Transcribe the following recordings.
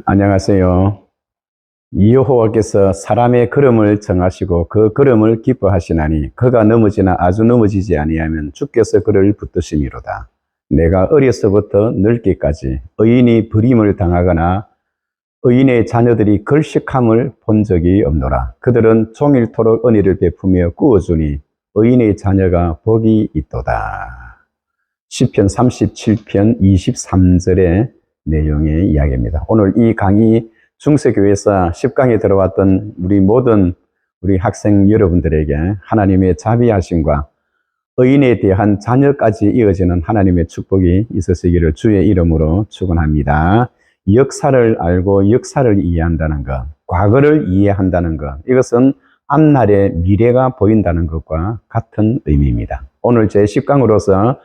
안녕하세요. 여호와께서 사람의 걸음을 정하시고 그 걸음을 기뻐하시나니 그가 넘어지나 아주 넘어지지 아니하면 주께서 그를 붙드심이로다. 내가 어려서부터 늙기까지 의인이 버림을 당하거나 의인의 자녀들이 걸식함을 본 적이 없노라. 그들은 종일토록 은혜를 베푸며 꾸어주니 의인의 자녀가 복이 있도다. 시편 37편 23절의 내용의 이야기입니다. 오늘 이 강의 중세교회에서 10강에 들어왔던 우리 학생 여러분들에게 하나님의 자비하심과 의인에 대한 자녀까지 이어지는 하나님의 축복이 있으시기를 주의 이름으로 축원합니다. 역사를 알고 역사를 이해한다는 것, 과거를 이해한다는 것, 이것은 앞날의 미래가 보인다는 것과 같은 의미입니다. 오늘 제 10강으로서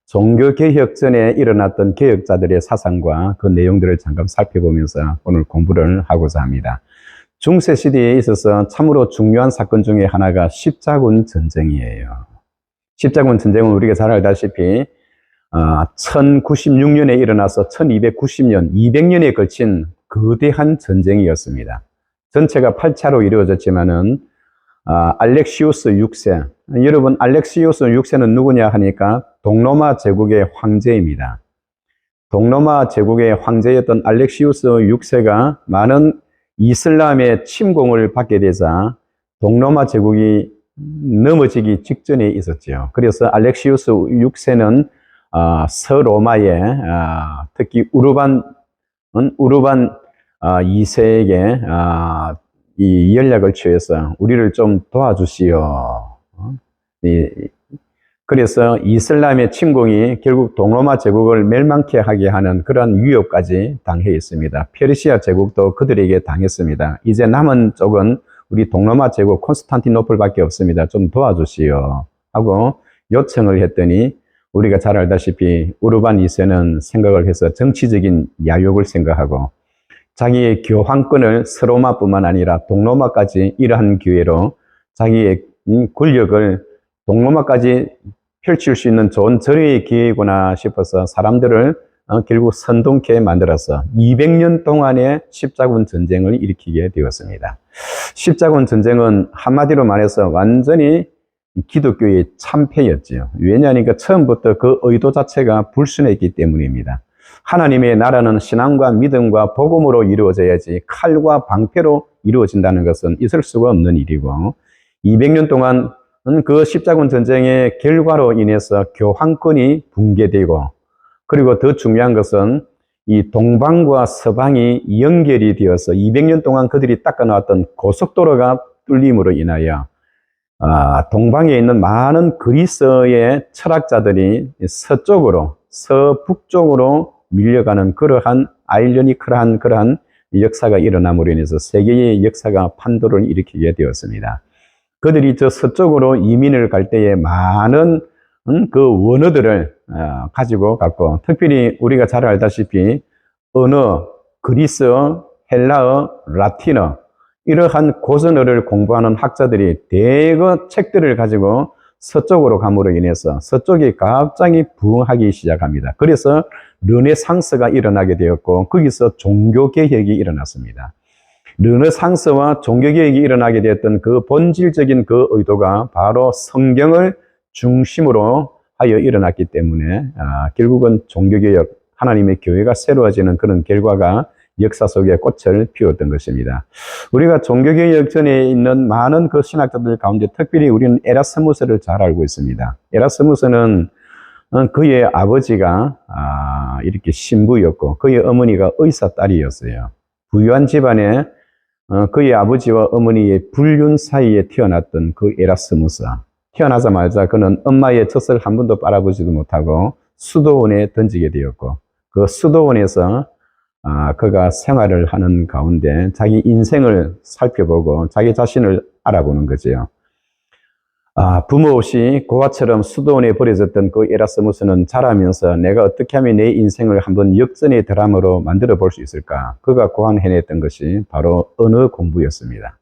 종교개혁 전에 일어났던 개혁자들의 사상과 그 내용들을 잠깐 살펴보면서 오늘 공부를 하고자 합니다. 중세시대에 있어서 참으로 중요한 사건 중에 하나가 십자군 전쟁이에요. 십자군 전쟁은 우리가 잘 알다시피 1096년에 일어나서 1290년, 200년에 걸친 거대한 전쟁이었습니다. 전체가 8차로 이루어졌지만은 알렉시우스 6세. 여러분, 알렉시우스 6세는 누구냐 하니까 동로마 제국의 황제입니다. 동로마 제국의 황제였던 알렉시우스 6세가 많은 이슬람의 침공을 받게 되자 동로마 제국이 넘어지기 직전에 있었죠. 그래서 알렉시우스 6세는 서로마의 특히 우르반 2세에게 이 연락을 취해서 우리를 좀 도와주시오. 그래서 이슬람의 침공이 결국 동로마 제국을 멸망케 하게 하는 그런 위협까지 당해 있습니다. 페르시아 제국도 그들에게 당했습니다. 이제 남은 쪽은 우리 동로마 제국 콘스탄티노플밖에 없습니다. 좀 도와주시오 하고 요청을 했더니 우리가 잘 알다시피 우르반 2세는 생각을 해서 정치적인 야욕을 생각하고 자기의 교황권을 서로마뿐만 아니라 동로마까지 이러한 기회로 자기의 권력을 동로마까지 펼칠 수 있는 좋은 절의 기회구나 싶어서 사람들을 결국 선동케 만들어서 200년 동안의 십자군 전쟁을 일으키게 되었습니다. 십자군 전쟁은 한마디로 말해서 완전히 기독교의 참패였지요. 왜냐하니까 처음부터 그 의도 자체가 불순했기 때문입니다. 하나님의 나라는 신앙과 믿음과 복음으로 이루어져야지 칼과 방패로 이루어진다는 것은 있을 수가 없는 일이고 200년 동안 그 십자군 전쟁의 결과로 인해서 교황권이 붕괴되고 그리고 더 중요한 것은 이 동방과 서방이 연결이 되어서 200년 동안 그들이 닦아놓았던 고속도로가 뚫림으로 인하여 동방에 있는 많은 그리스의 철학자들이 서북쪽으로 밀려가는 그러한 아이러니컬한 그러한 역사가 일어남으로 인해서 세계의 역사가 판도를 일으키게 되었습니다. 그들이 저 서쪽으로 이민을 갈 때에 많은 그 원어들을 가지고 갔고, 특별히 우리가 잘 알다시피 언어, 그리스어, 헬라어, 라틴어 이러한 고전어를 공부하는 학자들이 대거 책들을 가지고 서쪽으로 감으로 인해서 서쪽이 갑자기 부흥하기 시작합니다. 그래서 르네상스가 일어나게 되었고 거기서 종교개혁이 일어났습니다. 르네상스와 종교개혁이 일어나게 되었던 그 본질적인 그 의도가 바로 성경을 중심으로 하여 일어났기 때문에 결국은 종교개혁, 하나님의 교회가 새로워지는 그런 결과가 역사 속에 꽃을 피웠던 것입니다. 우리가 종교개혁 전에 있는 많은 그 신학자들 가운데 특별히 우리는 에라스무스를 잘 알고 있습니다. 에라스무스는 그의 아버지가 이렇게 신부였고 그의 어머니가 의사 딸이었어요. 부유한 집안에 그의 아버지와 어머니의 불륜 사이에 태어났던 그 에라스무스. 태어나자마자 그는 엄마의 젖을 한 번도 빨아보지도 못하고 수도원에 던지게 되었고 그 수도원에서 그가 생활을 하는 가운데 자기 인생을 살펴보고 자기 자신을 알아보는 거지요. 부모 없이 고아처럼 수도원에 버려졌던 그 에라스무스는 자라면서 내가 어떻게 하면 내 인생을 한번 역전의 드라마로 만들어 볼 수 있을까? 그가 고안해냈던 것이 바로 언어 공부였습니다.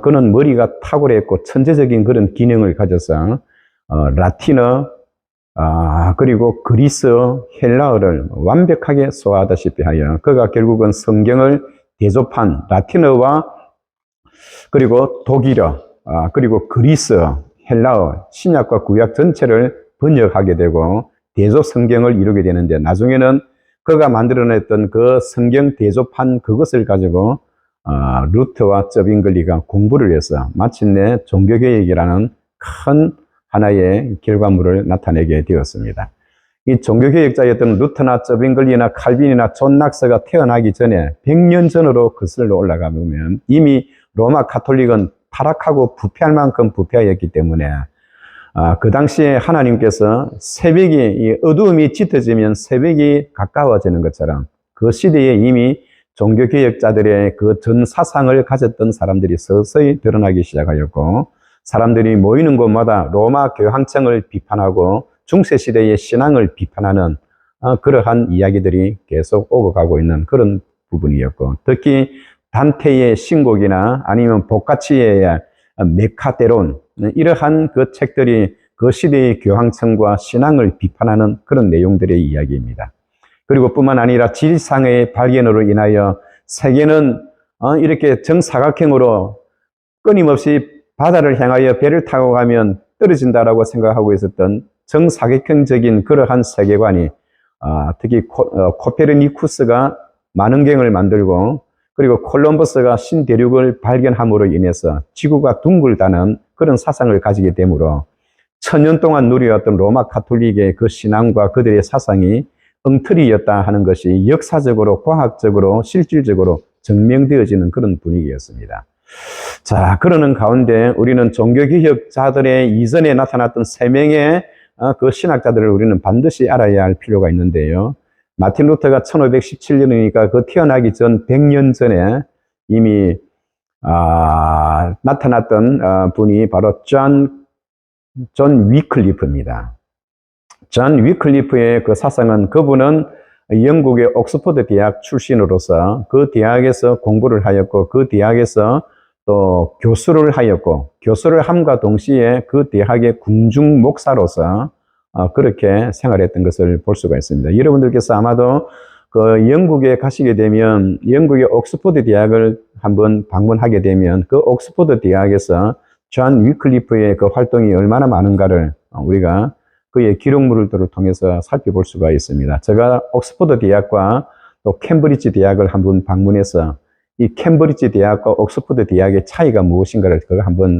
그는 머리가 탁월했고 천재적인 그런 기능을 가져서 라틴어, 그리고 그리스, 헬라어를 완벽하게 소화하다시피 하여 그가 결국은 성경을 대조판 라틴어와 그리고 독일어, 그리고 그리스어, 헬라어, 신약과 구약 전체를 번역하게 되고 대조 성경을 이루게 되는데 나중에는 그가 만들어냈던 그 성경 대조판 그것을 가지고 루터와 쩌빙글리가 공부를 해서 마침내 종교개혁이라는 큰 하나의 결과물을 나타내게 되었습니다. 이 종교개혁자였던 루터나 쩌빙글리나 칼빈이나 존 낙서가 태어나기 전에 100년 전으로 거슬러 올라가 보면 이미 로마 가톨릭은 타락하고 부패할 만큼 부패하였기 때문에 그 당시에 하나님께서 새벽이 이 어두움이 짙어지면 새벽이 가까워지는 것처럼 그 시대에 이미 종교개혁자들의 그 전 사상을 가졌던 사람들이 서서히 드러나기 시작하였고 사람들이 모이는 곳마다 로마 교황청을 비판하고 중세시대의 신앙을 비판하는 그러한 이야기들이 계속 오고 가고 있는 그런 부분이었고 특히 단테의 신곡이나 아니면 보카치의 메카데론 이러한 그 책들이 그 시대의 교황청과 신앙을 비판하는 그런 내용들의 이야기입니다. 그리고 뿐만 아니라 지리상의 발견으로 인하여 세계는 이렇게 정사각형으로 끊임없이 바다를 향하여 배를 타고 가면 떨어진다라고 생각하고 있었던 정사각형적인 그러한 세계관이 특히 코페르니쿠스가 만원경을 만들고 그리고 콜럼버스가 신대륙을 발견함으로 인해서 지구가 둥글다는 그런 사상을 가지게 되므로 천년 동안 누려왔던 로마 가톨릭의 그 신앙과 그들의 사상이 엉터리였다 하는 것이 역사적으로 과학적으로 실질적으로 증명되어지는 그런 분위기였습니다. 자, 그러는 가운데 우리는 종교개혁자들의 이전에 나타났던 세 명의 그 신학자들을 우리는 반드시 알아야 할 필요가 있는데요. 마틴 루터가 1517년이니까 그 태어나기 전 100년 전에 이미 나타났던 분이 바로 존 위클리프입니다. 존 위클리프의 그 사상은 그분은 영국의 옥스퍼드 대학 출신으로서 그 대학에서 공부를 하였고 그 대학에서 또 교수를 하였고 교수를 함과 동시에 그 대학의 궁중 목사로서 그렇게 생활했던 것을 볼 수가 있습니다. 여러분들께서 아마도 그 영국에 가시게 되면 영국의 옥스퍼드 대학을 한번 방문하게 되면 그 옥스퍼드 대학에서 존 위클리프의 그 활동이 얼마나 많은가를 우리가 그의 기록물들을 통해서 살펴볼 수가 있습니다. 제가 옥스퍼드 대학과 또 캠브리지 대학을 한번 방문해서 이 캠브리지 대학과 옥스퍼드 대학의 차이가 무엇인가를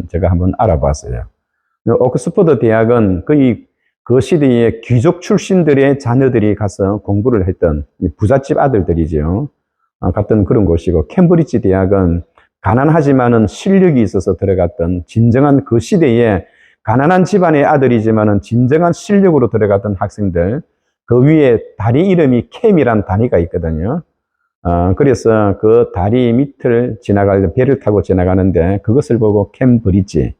제가 한번 알아봤어요. 옥스퍼드 대학은 거의 그 시대에 귀족 출신들의 자녀들이 가서 공부를 했던 부잣집 아들들이죠. 갔던 그런 곳이고 캠브리지 대학은 가난하지만은 실력이 있어서 들어갔던 진정한 그 시대에 가난한 집안의 아들이지만은 진정한 실력으로 들어갔던 학생들 그 위에 다리 이름이 캠이란 다리가 있거든요. 그래서 그 다리 밑을 지나갈 때 배를 타고 지나가는데 그것을 보고 캠브리지.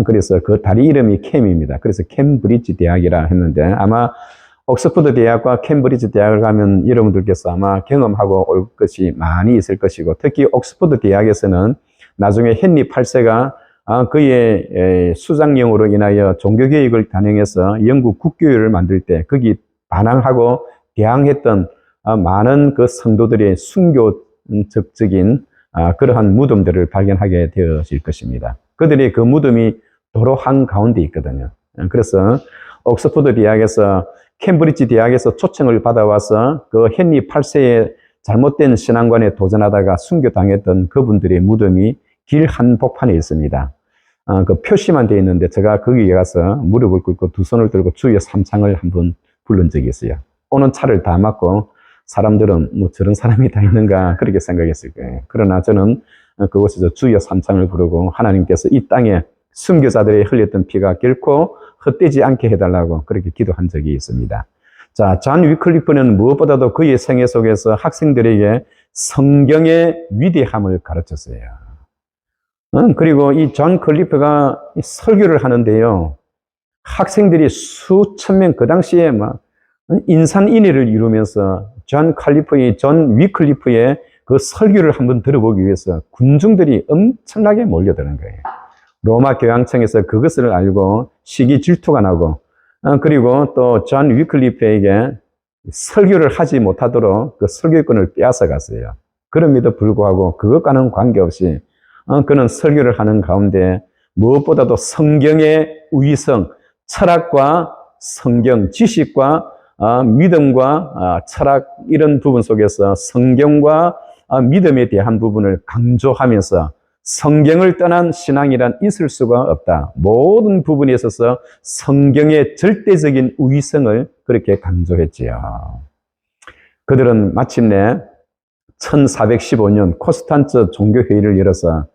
그래서 그 다리 이름이 캠입니다. 그래서 캠브리지 대학이라 했는데 아마 옥스퍼드 대학과 캠브리지 대학을 가면 여러분들께서 아마 경험하고 올 것이 많이 있을 것이고 특히 옥스퍼드 대학에서는 나중에 헨리 8세가 그의 수장령으로 인하여 종교개혁을 단행해서 영국 국교회를 만들 때 거기 반항하고 대항했던 많은 그 성도들의 순교적인 그러한 무덤들을 발견하게 되어질 것입니다. 그들의 그 무덤이 도로 한가운데 있거든요. 그래서 옥스퍼드 대학에서 캠브리지 대학에서 초청을 받아와서 그 헨리 8세의 잘못된 신앙관에 도전하다가 순교당했던 그분들의 무덤이 길 한복판에 있습니다. 그 표시만 되어 있는데 제가 거기에 가서 무릎을 꿇고 두 손을 들고 주여 삼창을 한번 부른 적이 있어요. 오는 차를 다 막고 사람들은 뭐 저런 사람이 다 있는가 그렇게 생각했을 거예요. 그러나 저는 그곳에서 주여 삼창을 부르고 하나님께서 이 땅에 순교자들이 흘렸던 피가 결코 헛되지 않게 해달라고 그렇게 기도한 적이 있습니다. 자, 존 위클리프는 무엇보다도 그의 생애 속에서 학생들에게 성경의 위대함을 가르쳤어요. 그리고 이 존 클리프가 설교를 하는데요. 학생들이 수천 명, 그 당시에 막 인산인해를 이루면서 존 위클리프의 그 설교를 한번 들어보기 위해서 군중들이 엄청나게 몰려드는 거예요. 로마 교황청에서 그것을 알고 시기 질투가 나고 그리고 또 존 위클리프에게 설교를 하지 못하도록 그 설교권을 빼앗아 갔어요. 그럼에도 불구하고 그것과는 관계없이 그는 설교를 하는 가운데 무엇보다도 성경의 위성, 철학과 성경, 지식과 믿음과 철학 이런 부분 속에서 성경과 믿음에 대한 부분을 강조하면서 성경을 떠난 신앙이란 있을 수가 없다. 모든 부분에 있어서 성경의 절대적인 위성을 그렇게 강조했지요. 그들은 마침내 1415년 콘스탄츠 종교회의를 열어서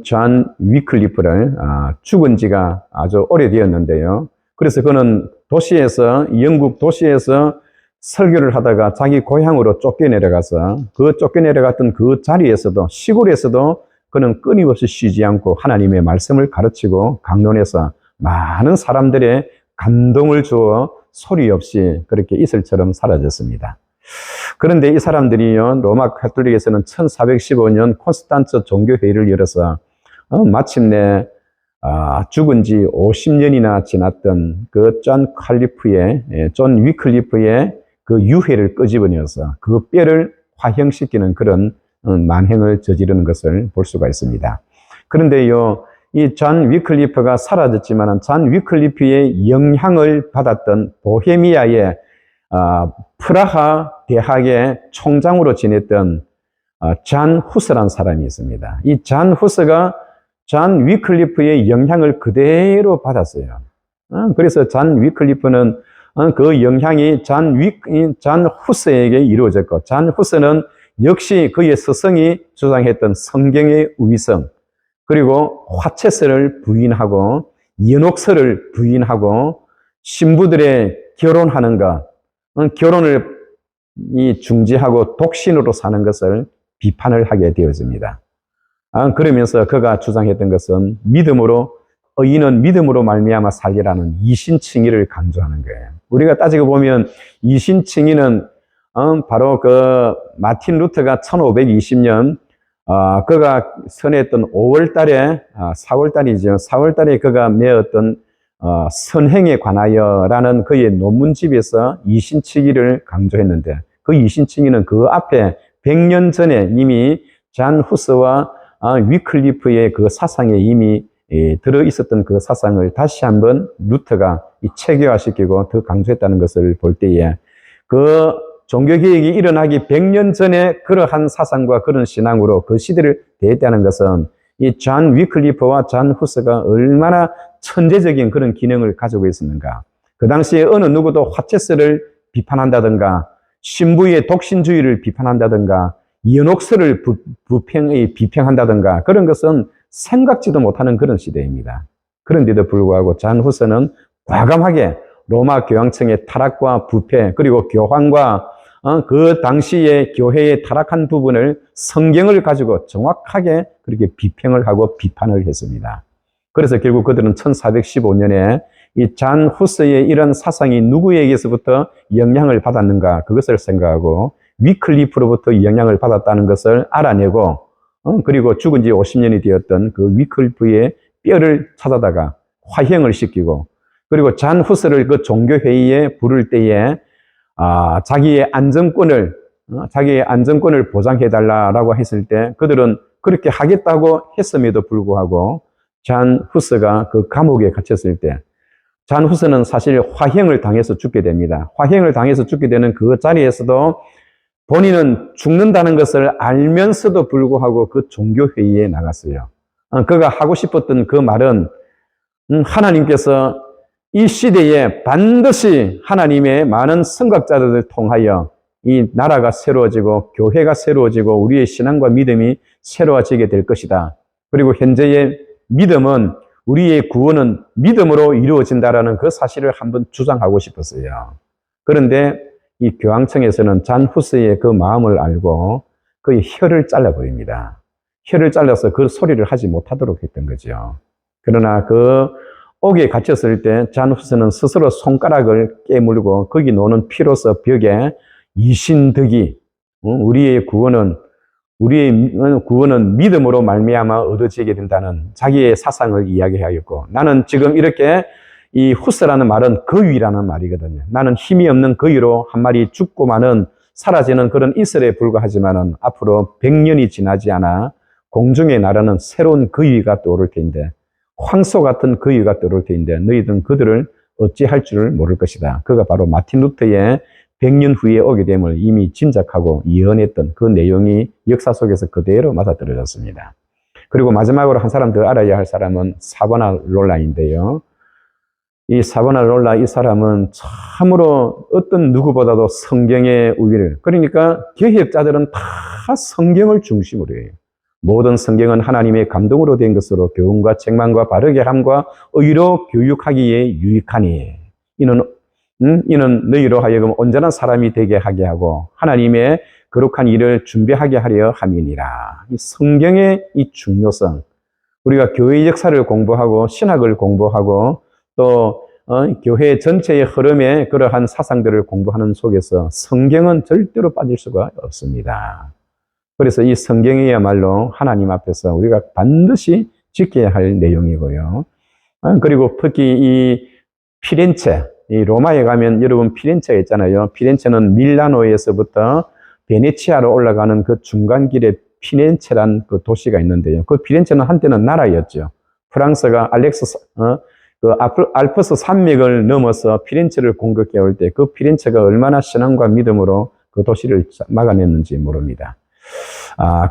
존 위클리프를 죽은 지가 아주 오래되었는데요. 그래서 그는 도시에서, 영국 도시에서 설교를 하다가 자기 고향으로 쫓겨내려가서 그 쫓겨내려갔던 그 자리에서도, 시골에서도 그는 끊임없이 쉬지 않고 하나님의 말씀을 가르치고 강론해서 많은 사람들의 감동을 주어 소리 없이 그렇게 이슬처럼 사라졌습니다. 그런데 이 사람들이요, 로마 가톨릭에서는 1415년 콘스탄츠 종교회의를 열어서 마침내 죽은 지 50년이나 지났던 그 존 위클리프의 그 유해를 끄집어내어서 그 뼈를 화형시키는 그런 만행을 저지르는 것을 볼 수가 있습니다. 그런데요, 이 존 위클리프가 사라졌지만 존 위클리프의 영향을 받았던 보헤미아의 프라하 대학의 총장으로 지냈던 존 후스라는 사람이 있습니다. 이 존 후스가 존 위클리프의 영향을 그대로 받았어요. 그래서 존 위클리프는 그 영향이 존 후스에게 이루어졌고, 존 후스는 역시 그의 스승이 주장했던 성경의 위성, 그리고 화채설을 부인하고 연옥설을 부인하고 신부들의 결혼하는 것, 결혼을 중지하고 독신으로 사는 것을 비판을 하게 되어집니다. 그러면서 그가 주장했던 것은 믿음으로, 의인은 믿음으로 말미암아 살리라는 이신칭의를 강조하는 거예요. 우리가 따지고 보면 이신칭의는 바로 그 마틴 루터가 1520년 그가 선했던 5월 달에 4월 달이죠. 4월 달에 그가 내었던 선행에 관하여라는 그의 논문집에서 이신칭의를 강조했는데, 그 이신칭의는 그 앞에 100년 전에 이미 존 후스와 위클리프의 그 사상에 이미 들어 있었던 그 사상을 다시 한번 루터가 체계화시키고 더 강조했다는 것을 볼 때에, 그 종교개혁이 일어나기 100년 전에 그러한 사상과 그런 신앙으로 그 시대를 대했다는 것은 이 존 위클리프와 존 후스가 얼마나 천재적인 그런 기능을 가지고 있었는가. 그 당시에 어느 누구도 화채설을 비판한다든가 신부의 독신주의를 비판한다든가 연옥설을 비평한다든가 그런 것은 생각지도 못하는 그런 시대입니다. 그런데도 불구하고 존 후스는 과감하게 로마 교황청의 타락과 부패, 그리고 교황과 그 당시에 교회의 타락한 부분을 성경을 가지고 정확하게 그렇게 비평을 하고 비판을 했습니다. 그래서 결국 그들은 1415년에 이 존 후스의 이런 사상이 누구에게서부터 영향을 받았는가, 그것을 생각하고 위클리프로부터 영향을 받았다는 것을 알아내고, 그리고 죽은 지 50년이 되었던 그 위클리프의 뼈를 찾아다가 화형을 시키고, 그리고 존 후스를 그 종교회의에 부를 때에 자기의 안정권을 보장해달라고 했을 때 그들은 그렇게 하겠다고 했음에도 불구하고 존 후스가 그 감옥에 갇혔을 때, 존 후스는 사실 화형을 당해서 죽게 됩니다. 화형을 당해서 죽게 되는 그 자리에서도 본인은 죽는다는 것을 알면서도 불구하고 그 종교회의에 나갔어요. 그가 하고 싶었던 그 말은 하나님께서 이 시대에 반드시 하나님의 많은 선각자들을 통하여 이 나라가 새로워지고 교회가 새로워지고 우리의 신앙과 믿음이 새로워지게 될 것이다. 그리고 현재의 믿음은, 우리의 구원은 믿음으로 이루어진다라는 그 사실을 한번 주장하고 싶었어요. 그런데 이 교황청에서는 존 후스의 그 마음을 알고 그의 혀를 잘라버립니다. 혀를 잘라서 그 소리를 하지 못하도록 했던 거죠. 그러나 그 옥에 갇혔을 때 존 후스는 스스로 손가락을 깨물고 거기 노는 피로서 벽에 이신득이, 우리의 구원은 믿음으로 말미암아 얻어지게 된다는 자기의 사상을 이야기하였고, 나는 지금 이렇게 이 후스라는 말은 거위라는 말이거든요. 나는 힘이 없는 거위로 한 마리 죽고 마는 사라지는 그런 이슬에 불과하지만은 앞으로 100년이 지나지 않아 공중에 나르는 새로운 거위가 떠오를 테인데, 황소 같은 거위가 떠오를 테인데 너희들은 그들을 어찌할 줄을 모를 것이다. 그가 바로 마틴 루터의 100년 후에 오게 됨을 이미 짐작하고 예언했던 그 내용이 역사 속에서 그대로 맞아떨어졌습니다. 그리고 마지막으로 한 사람 더 알아야 할 사람은 사보나롤라인데요. 이 사보나롤라 이 사람은 참으로 어떤 누구보다도 성경의 우위를, 그러니까 개혁자들은 다 성경을 중심으로 해요. 모든 성경은 하나님의 감동으로 된 것으로 교훈과 책망과 바르게 함과 의로 교육하기에 유익하니 이는 너희로 하여금 온전한 사람이 되게 하게 하고 하나님의 거룩한 일을 준비하게 하려 함이니라. 이 성경의 이 중요성, 우리가 교회 역사를 공부하고 신학을 공부하고 또 교회 전체의 흐름에 그러한 사상들을 공부하는 속에서 성경은 절대로 빠질 수가 없습니다. 그래서 이 성경이야말로 하나님 앞에서 우리가 반드시 지켜야 할 내용이고요. 그리고 특히 이 피렌체, 이 로마에 가면 여러분 피렌체가 있잖아요. 피렌체는 밀라노에서부터 베네치아로 올라가는 그 중간길에 피렌체란 그 도시가 있는데요. 그 피렌체는 한때는 나라였죠. 프랑스가 알프스 산맥을 넘어서 피렌체를 공격해 올 때 그 피렌체가 얼마나 신앙과 믿음으로 그 도시를 막아냈는지 모릅니다.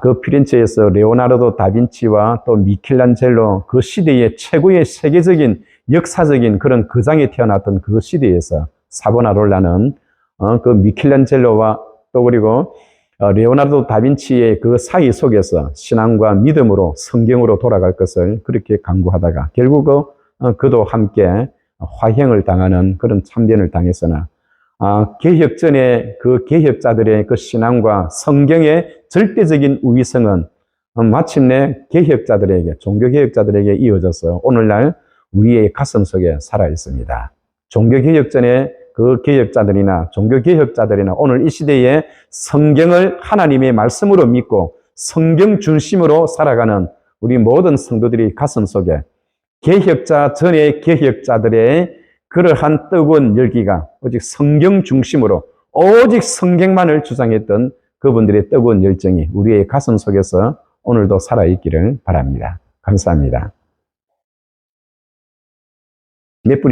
그 피렌체에서 레오나르도 다빈치와 또 미켈란젤로, 그 시대의 최고의 세계적인 역사적인 그런 거장이 태어났던 그 시대에서 사보나롤라는 그 미켈란젤로와 또 그리고 레오나르도 다빈치의 그 사이 속에서 신앙과 믿음으로 성경으로 돌아갈 것을 그렇게 강구하다가 결국 그도 함께 화형을 당하는 그런 참변을 당했으나 개혁 전에 그 개혁자들의 그 신앙과 성경의 절대적인 우위성은 마침내 개혁자들에게, 종교개혁자들에게 이어져서 오늘날 우리의 가슴 속에 살아 있습니다. 종교개혁 전에 그 개혁자들이나 종교개혁자들이나 오늘 이 시대에 성경을 하나님의 말씀으로 믿고 성경 중심으로 살아가는 우리 모든 성도들이 가슴 속에 개혁자 전의 개혁자들의 그러한 뜨거운 열기가 오직 성경 중심으로 오직 성경만을 주장했던 그분들의 뜨거운 열정이 우리의 가슴 속에서 오늘도 살아있기를 바랍니다. 감사합니다. 몇 분